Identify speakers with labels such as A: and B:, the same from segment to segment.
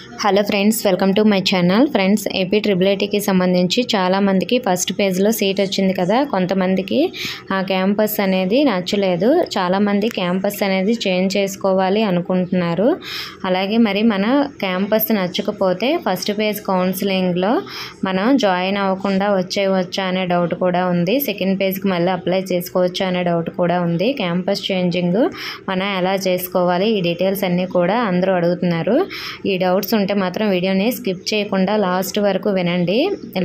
A: Hello friends, welcome to my channel. Friends, AP triple ఐటీకి సంబంధించి చాలామందికి ఫస్ట్ పేజ్లో సీట్ వచ్చింది కదా. కొంతమందికి ఆ క్యాంపస్ అనేది నచ్చలేదు. చాలామంది క్యాంపస్ అనేది చేంజ్ చేసుకోవాలి అనుకుంటున్నారు. అలాగే మరి మన క్యాంపస్ నచ్చకపోతే ఫస్ట్ పేజ్ కౌన్సిలింగ్లో మనం జాయిన్ అవ్వకుండా వచ్చేయవచ్చా అనే డౌట్ కూడా ఉంది. సెకండ్ పేజ్కి మళ్ళీ అప్లై చేసుకోవచ్చా అనే డౌట్ కూడా ఉంది. క్యాంపస్ చేంజింగ్ మనం ఎలా చేసుకోవాలి, ఈ డీటెయిల్స్ అన్నీ కూడా అందరూ అడుగుతున్నారు. ఈ డౌట్స్ ఉంటే మాత్రం వీడియోని స్కిప్ చేయకుండా లాస్ట్ వరకు వినండి.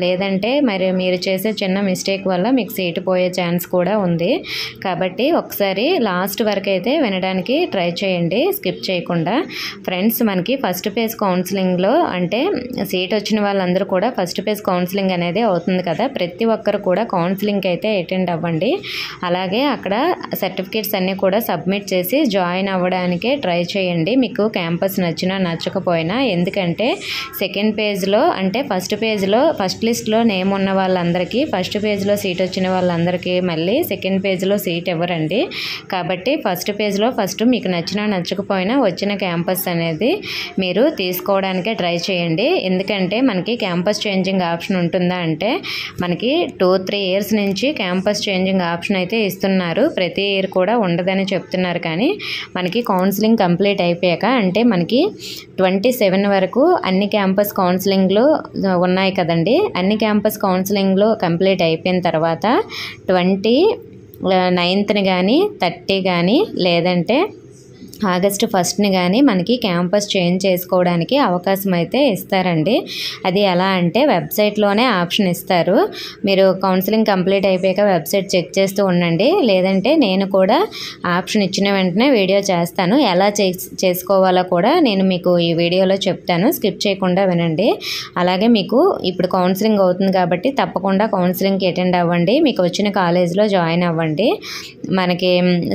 A: లేదంటే మరి మీరు చేసే చిన్న మిస్టేక్ వల్ల మీకు సీట్ పోయే ఛాన్స్ కూడా ఉంది. కాబట్టి ఒకసారి లాస్ట్ వరకు అయితే వినడానికి ట్రై చేయండి, స్కిప్ చేయకుండా. ఫ్రెండ్స్, మనకి ఫస్ట్ పేజ్ కౌన్సిలింగ్లో అంటే సీట్ వచ్చిన వాళ్ళందరూ కూడా ఫస్ట్ పేజ్ కౌన్సిలింగ్ అనేది అవుతుంది కదా. ప్రతి ఒక్కరు కూడా కౌన్సిలింగ్కి అయితే అటెండ్ అవ్వండి. అలాగే అక్కడ సర్టిఫికేట్స్ అన్నీ కూడా సబ్మిట్ చేసి జాయిన్ అవ్వడానికే ట్రై చేయండి, మీకు క్యాంపస్ నచ్చినా నచ్చకపోయినా. ఎందుకంటే సెకండ్ పేజ్లో అంటే ఫస్ట్ పేజ్లో ఫస్ట్ లిస్ట్లో నేమ్ ఉన్న వాళ్ళందరికీ, ఫస్ట్ పేజ్లో సీట్ వచ్చిన వాళ్ళందరికీ మళ్ళీ సెకండ్ పేజ్లో సీట్ ఇవ్వరండి. కాబట్టి ఫస్ట్ పేజ్లో ఫస్ట్ మీకు నచ్చినా నచ్చకపోయినా వచ్చిన క్యాంపస్ అనేది మీరు తీసుకోవడానికే ట్రై చేయండి. ఎందుకంటే మనకి క్యాంపస్ చేంజింగ్ ఆప్షన్ ఉంటుందా అంటే మనకి 2-3 ఇయర్స్ నుంచి క్యాంపస్ చేంజింగ్ ఆప్షన్ అయితే ఇస్తున్నారు. ప్రతి ఇయర్ కూడా ఉండదని చెప్తున్నారు. కానీ మనకి కౌన్సిలింగ్ కంప్లీట్ అయిపోయాక అంటే మనకి 27 వరకు అన్ని క్యాంపస్ కౌన్సిలింగ్లు ఉన్నాయి కదండి. అన్ని క్యాంపస్ కౌన్సిలింగ్లు కంప్లీట్ అయిపోయిన తర్వాత 29th కానీ 30 కానీ లేదంటే ఆగస్టు 1 కానీ మనకి క్యాంపస్ చేంజ్ చేసుకోవడానికి అవకాశం అయితే ఇస్తారండి. అది ఎలా అంటే వెబ్సైట్లోనే ఆప్షన్ ఇస్తారు. మీరు కౌన్సిలింగ్ కంప్లీట్ అయిపోయాక వెబ్సైట్ చెక్ చేస్తూ ఉండండి. లేదంటే నేను కూడా ఆప్షన్ ఇచ్చిన వెంటనే వీడియో చేస్తాను. ఎలా చేసుకోవాలో కూడా నేను మీకు ఈ వీడియోలో చెప్తాను, స్కిప్ చేయకుండా వినండి. అలాగే మీకు ఇప్పుడు కౌన్సిలింగ్ అవుతుంది కాబట్టి తప్పకుండా కౌన్సిలింగ్కి అటెండ్ అవ్వండి. మీకు వచ్చిన కాలేజ్లో జాయిన్ అవ్వండి. మనకి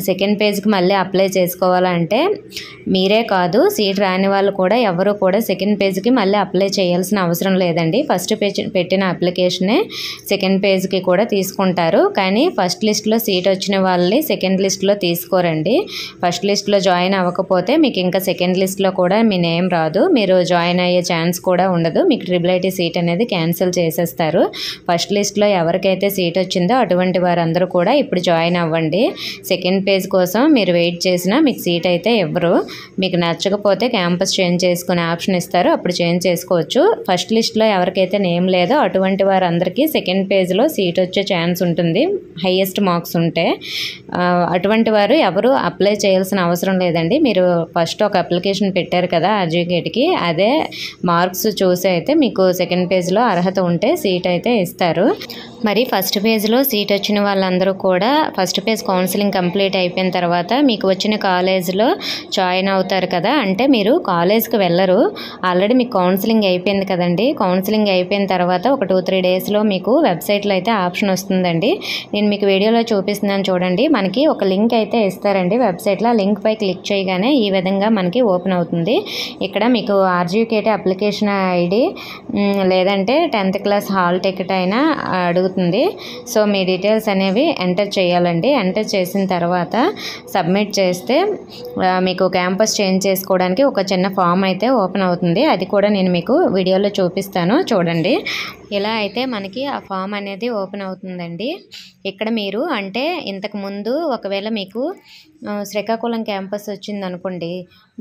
A: సెకండ్ పేజ్కి మళ్ళీ అప్లై చేసుకోవాలంటే మీరే కాదు, సీట్ రాని వాళ్ళు కూడా ఎవరు కూడా సెకండ్ పేజ్కి మళ్ళీ అప్లై చేయాల్సిన అవసరం లేదండి. ఫస్ట్ పేజ్ పెట్టిన అప్లికేషనే సెకండ్ పేజ్కి కూడా తీసుకుంటారు. కానీ ఫస్ట్ లిస్ట్లో సీట్ వచ్చిన వాళ్ళని సెకండ్ లిస్ట్లో తీసుకోరండి. ఫస్ట్ లిస్ట్లో జాయిన్ అవ్వకపోతే మీకు ఇంకా సెకండ్ లిస్ట్లో కూడా మీ నేమ్ రాదు, మీరు జాయిన్ అయ్యే ఛాన్స్ కూడా ఉండదు. మీకు ట్రిపుల్ ఐటీ సీట్ అనేది క్యాన్సిల్ చేసేస్తారు. ఫస్ట్ లిస్ట్లో ఎవరికైతే సీట్ వచ్చిందో అటువంటి వారందరూ కూడా ఇప్పుడు జాయిన్ అవ్వండి. సెకండ్ పేజ్ కోసం మీరు వెయిట్ చేసినా మీకు సీట్ అయితే ఇవ్వరు. మీకు నచ్చకపోతే క్యాంపస్ చేంజ్ చేసుకునే ఆప్షన్ ఇస్తారు, అప్పుడు చేంజ్ చేసుకోవచ్చు. ఫస్ట్ లిస్ట్లో ఎవరికైతే నేమ్ లేదో అటువంటి వారందరికీ సెకండ్ పేజ్లో సీట్ వచ్చే ఛాన్స్ ఉంటుంది, హైయెస్ట్ మార్క్స్ ఉంటే. అటువంటి వారు ఎవరు అప్లై చేయాల్సిన అవసరం లేదండి. మీరు ఫస్ట్ ఒక అప్లికేషన్ పెట్టారు కదా ఆర్జీకేట్కి, అదే మార్క్స్ చూసి అయితే మీకు సెకండ్ పేజ్లో అర్హత ఉంటే సీట్ అయితే ఇస్తారు. మరి ఫస్ట్ పేజ్లో సీట్ వచ్చిన వాళ్ళందరూ కూడా ఫస్ట్ పేజ్ కౌన్సిలింగ్ కంప్లీట్ అయిపోయిన తర్వాత మీకు వచ్చిన కాలేజ్లో జాయిన్ అవుతారు కదా. అంటే మీరు కాలేజ్కి వెళ్ళరు, ఆల్రెడీ మీకు కౌన్సిలింగ్ అయిపోయింది కదండి. కౌన్సిలింగ్ అయిపోయిన తర్వాత ఒక 2-3 డేస్లో మీకు వెబ్సైట్లో అయితే ఆప్షన్ వస్తుందండి. నేను మీకు వీడియోలో చూపిస్తున్నాను చూడండి. మనకి ఒక లింక్ అయితే ఇస్తారండి వెబ్సైట్లో. ఆ లింక్ పై క్లిక్ చేయగానే ఈ విధంగా మనకి ఓపెన్ అవుతుంది. ఇక్కడ మీకు ఆర్జీకేటీ అప్లికేషన్ ఐడి లేదంటే 10th క్లాస్ హాల్ టికెట్ అయినా అడుగుతుంది. సో మీ డీటెయిల్స్ అనేవి ఎంటర్ చేయాలండి. ఎంటర్ చేసిన తర్వాత సబ్మిట్ చేస్తే మీకు క్యాంపస్ చేంజ్ చేసుకోవడానికి ఒక చిన్న ఫామ్ అయితే ఓపెన్ అవుతుంది. అది కూడా నేను మీకు వీడియోలో చూపిస్తాను చూడండి. ఇలా అయితే మనకి ఆ ఫామ్ అనేది ఓపెన్ అవుతుందండి. ఇక్కడ మీరు అంటే ఇంతకుముందు ఒకవేళ మీకు శ్రీకాకుళం క్యాంపస్ వచ్చిందనుకోండి,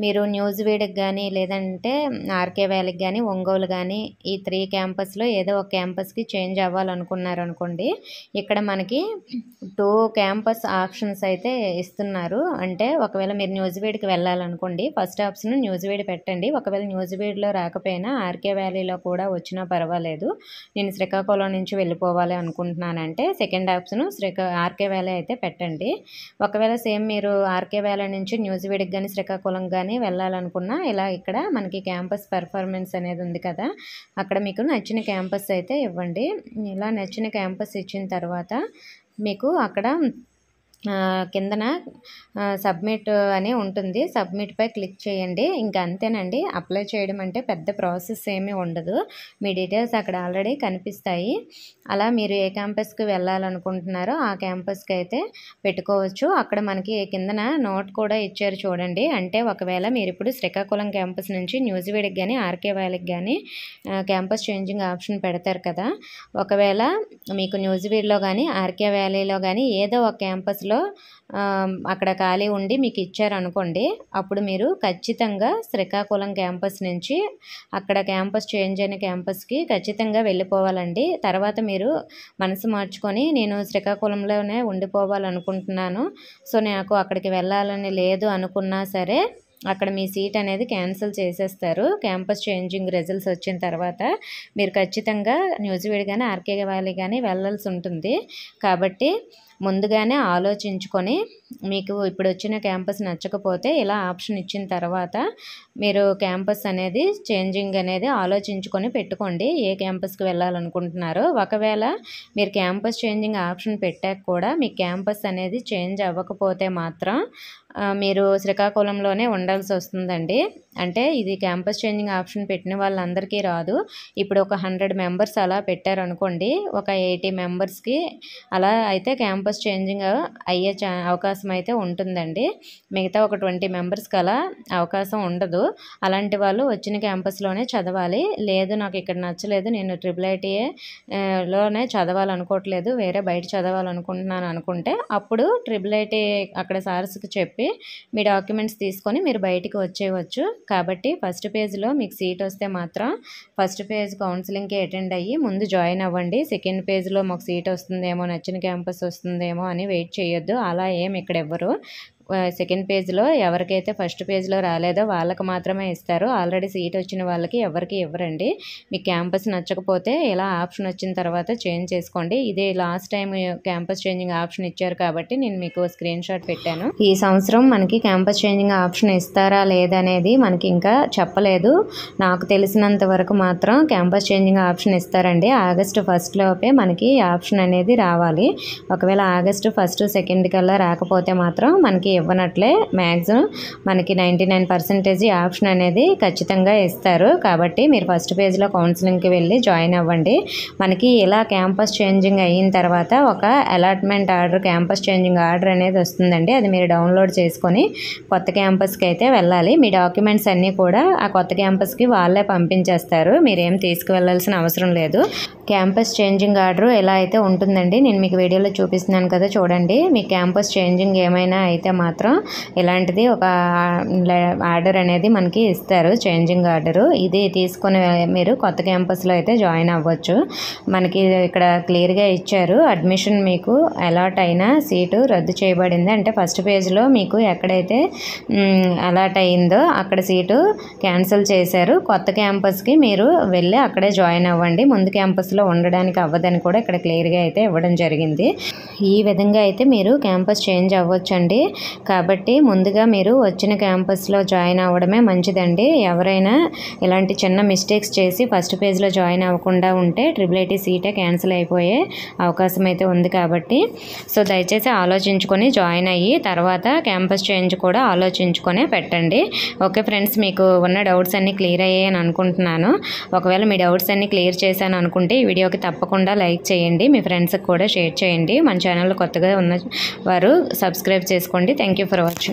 A: మీరు న్యూజివీడ్కి కానీ లేదంటే ఆర్కే వ్యాలీకి కానీ ఒంగోలు కానీ ఈ 3 క్యాంపస్లో ఏదో ఒక క్యాంపస్కి చేంజ్ అవ్వాలనుకున్నారనుకోండి, ఇక్కడ మనకి 2 క్యాంపస్ ఆప్షన్స్ అయితే ఇస్తున్నారు. అంటే ఒకవేళ మీరు న్యూజివీడ్కి వెళ్ళాలనుకోండి, ఫస్ట్ ఆప్షన్ న్యూజివీడ్ పెట్టండి. ఒకవేళ న్యూజివీడ్లో రాకపోయినా ఆర్కే వ్యాలీలో కూడా వచ్చినా పర్వాలేదు, నేను శ్రీకాకుళం నుంచి వెళ్ళిపోవాలి అనుకుంటున్నానంటే సెకండ్ ఆప్షన్ ఆర్కే వ్యాలీ అయితే పెట్టండి. ఒకవేళ సేమ్ మీరు ఆర్కే వ్యాలీ నుంచి న్యూజివీడ్కి కానీ శ్రీకాకుళం కానీ వెళ్ళాలనుకున్నా ఇలా ఇక్కడ మనకి క్యాంపస్ పెర్ఫార్మెన్స్ అనేది ఉంది కదా, అక్కడ మీకు నచ్చిన క్యాంపస్ అయితే ఇవ్వండి. ఇలా నచ్చిన క్యాంపస్ ఇచ్చిన తర్వాత మీకు అక్కడ కిందన సబ్మిట్ అని ఉంటుంది. సబ్మిట్పై క్లిక్ చేయండి. ఇంకా అంతేనండి. అప్లై చేయడం అంటే పెద్ద ప్రాసెస్ ఏమీ ఉండదు. మీ డీటెయిల్స్ అక్కడ ఆల్రెడీ కనిపిస్తాయి. అలా మీరు ఏ క్యాంపస్కి వెళ్ళాలనుకుంటున్నారో ఆ క్యాంపస్కి అయితే పెట్టుకోవచ్చు. అక్కడ మనకి కిందన నోట్ కూడా ఇచ్చారు చూడండి. అంటే ఒకవేళ మీరు ఇప్పుడు శ్రీకాకుళం క్యాంపస్ నుంచి న్యూజివీడ్కి కానీ ఆర్కే వ్యాలీకి కానీ క్యాంపస్ చేంజింగ్ ఆప్షన్ పెడతారు కదా. ఒకవేళ మీకు న్యూజివీడ్లో కానీ ఆర్కే వ్యాలీలో కానీ ఏదో ఒక క్యాంపస్లో అక్కడ ఖాళీ ఉండి మీకు ఇచ్చారనుకోండి, అప్పుడు మీరు ఖచ్చితంగా శ్రీకాకుళం క్యాంపస్ నుంచి అక్కడ క్యాంపస్ చేంజ్ అయిన క్యాంపస్కి ఖచ్చితంగా వెళ్ళిపోవాలండి. తర్వాత మీరు మనసు మార్చుకొని నేను శ్రీకాకుళంలోనే ఉండిపోవాలనుకుంటున్నాను, సో నాకు అక్కడికి వెళ్ళాలని లేదు అనుకున్నా సరే అక్కడ మీ సీట్ అనేది క్యాన్సిల్ చేసేస్తారు. క్యాంపస్ చేంజింగ్ రిజల్ట్స్ వచ్చిన తర్వాత మీరు ఖచ్చితంగా న్యూజివీడ్ కానీ ఆర్కే వ్యాలీ కానీ వెళ్ళాల్సి ఉంటుంది. కాబట్టి ముందుగానే ఆలోచించుకొని మీకు ఇప్పుడు వచ్చిన క్యాంపస్ నచ్చకపోతే ఇలా ఆప్షన్ ఇచ్చిన తర్వాత మీరు క్యాంపస్ అనేది చేంజింగ్ అనేది ఆలోచించుకొని పెట్టుకోండి ఏ క్యాంపస్కి వెళ్ళాలనుకుంటున్నారో. ఒకవేళ మీరు క్యాంపస్ చేంజింగ్ ఆప్షన్ పెట్టాక కూడా మీ క్యాంపస్ అనేది చేంజ్ అవ్వకపోతే మాత్రం మీరు శ్రీకాకుళంలోనే ఉండాల్సి వస్తుందండి. అంటే ఇది క్యాంపస్ చేంజింగ్ ఆప్షన్ పెట్టిన వాళ్ళందరికీ రాదు. ఇప్పుడు ఒక 100 మెంబర్స్ అలా పెట్టారనుకోండి, ఒక 80 మెంబర్స్కి అలా అయితే క్యాంపస్ చేంజింగ్ అయ్యే అవకాశం అయితే ఉంటుందండి. మిగతా ఒక 20 మెంబర్స్కి అలా అవకాశం ఉండదు. అలాంటి వాళ్ళు వచ్చిన క్యాంపస్లోనే చదవాలి. లేదు నాకు ఇక్కడ నచ్చలేదు, నేను IIIT లోనే చదవాలనుకోవట్లేదు, వేరే బయట చదవాలనుకుంటున్నాను అనుకుంటే అప్పుడు IIIT అక్కడ సార్స్కి చెప్పి మీ డాక్యుమెంట్స్ తీసుకొని మీరు బయటికి వచ్చేయవచ్చు. కాబట్టి ఫస్ట్ పేజ్లో మీకు సీట్ వస్తే మాత్రం ఫస్ట్ పేజ్ కౌన్సిలింగ్కి అటెండ్ అయ్యి ముందు జాయిన్ అవ్వండి. సెకండ్ పేజ్లో మాకు సీట్ వస్తుందేమో, నచ్చిన క్యాంపస్ వస్తుందేమో అని వెయిట్ చేయొద్దు. అలా ఏం ఇక్కడ ఎవ్వరు. సెకండ్ పేజ్లో ఎవరికైతే ఫస్ట్ పేజ్లో రాలేదో వాళ్ళకి మాత్రమే ఇస్తారు. ఆల్రెడీ సీట్ వచ్చిన వాళ్ళకి ఎవరికి ఇవ్వరండి. మీకు క్యాంపస్ నచ్చకపోతే ఇలా ఆప్షన్ వచ్చిన తర్వాత చేంజ్ చేసుకోండి. ఇదే last time campus changing option ఇచ్చారు కాబట్టి నేను మీకు స్క్రీన్ షాట్ పెట్టాను. ఈ సంవత్సరం మనకి క్యాంపస్ చేంజింగ్ ఆప్షన్ ఇస్తారా లేదనేది మనకి ఇంకా చెప్పలేదు. నాకు తెలిసినంత వరకు మాత్రం క్యాంపస్ చేంజింగ్ ఆప్షన్ ఇస్తారండి. ఆగస్టు 1 లోపే మనకి ఆప్షన్ అనేది రావాలి. ఒకవేళ ఆగస్టు 1, 2 కల్లా రాకపోతే మాత్రం మనకి ఇవ్వనట్లే. మ్యాక్సిమం మనకి 99% ఆప్షన్ అనేది ఖచ్చితంగా ఇస్తారు. కాబట్టి మీరు ఫస్ట్ పేజ్లో కౌన్సిలింగ్కి వెళ్ళి జాయిన్ అవ్వండి. మనకి ఇలా క్యాంపస్ చేంజింగ్ అయిన తర్వాత ఒక allotment order, campus changing order అనేది వస్తుందండి. అది మీరు డౌన్లోడ్ చేసుకొని కొత్త క్యాంపస్కి అయితే వెళ్ళాలి. మీ డాక్యుమెంట్స్ అన్నీ కూడా ఆ కొత్త క్యాంపస్కి వాళ్ళే పంపించేస్తారు. మీరేం తీసుకువెళ్ళాల్సిన అవసరం లేదు. క్యాంపస్ చేంజింగ్ ఆర్డర్ ఎలా అయితే ఉంటుందండి, నేను మీకు వీడియోలో చూపిస్తున్నాను కదా చూడండి. మీ క్యాంపస్ చేంజింగ్ ఏమైనా అయితే మాత్రం ఇలాంటిది ఒక ఆర్డర్ అనేది మనకి ఇస్తారు, చేంజింగ్ ఆర్డరు. ఇది తీసుకొని మీరు కొత్త క్యాంపస్లో అయితే జాయిన్ అవ్వచ్చు. మనకి ఇక్కడ క్లియర్గా ఇచ్చారు, అడ్మిషన్ మీకు అలాట్ అయిన సీటు రద్దు చేయబడింది. అంటే ఫస్ట్ పేజ్లో మీకు ఎక్కడైతే అలాట్ అయిందో అక్కడ సీటు క్యాన్సిల్ చేశారు. కొత్త క్యాంపస్కి మీరు వెళ్ళి అక్కడే జాయిన్ అవ్వండి. ముందు క్యాంపస్లో ఉండడానికి అవ్వదని కూడా ఇక్కడ క్లియర్గా అయితే ఇవ్వడం జరిగింది. ఈ విధంగా అయితే మీరు క్యాంపస్ చేంజ్ అవ్వచ్చండి. కాబట్టి ముందుగా మీరు వచ్చిన క్యాంపస్లో జాయిన్ అవ్వడమే మంచిదండి. ఎవరైనా ఇలాంటి చిన్న మిస్టేక్స్ చేసి ఫస్ట్ పేజ్లో జాయిన్ అవ్వకుండా ఉంటే IIIT సీటే క్యాన్సిల్ అయిపోయే అవకాశం అయితే ఉంది. కాబట్టి సో దయచేసి ఆలోచించుకొని జాయిన్ అయ్యి తర్వాత క్యాంపస్ చేంజ్ కూడా ఆలోచించుకొనే పెట్టండి. ఓకే ఫ్రెండ్స్, మీకు ఉన్న డౌట్స్ అన్నీ క్లియర్ అయ్యాయని అనుకుంటున్నాను. ఒకవేళ మీ డౌట్స్ అన్నీ క్లియర్ చేశాను అనుకుంటే ఈ వీడియోకి తప్పకుండా లైక్ చేయండి, మీ ఫ్రెండ్స్కి కూడా షేర్ చేయండి. మన ఛానల్ కొత్తగా ఉన్న వారు సబ్స్క్రైబ్ చేసుకోండి. Thank you for watching.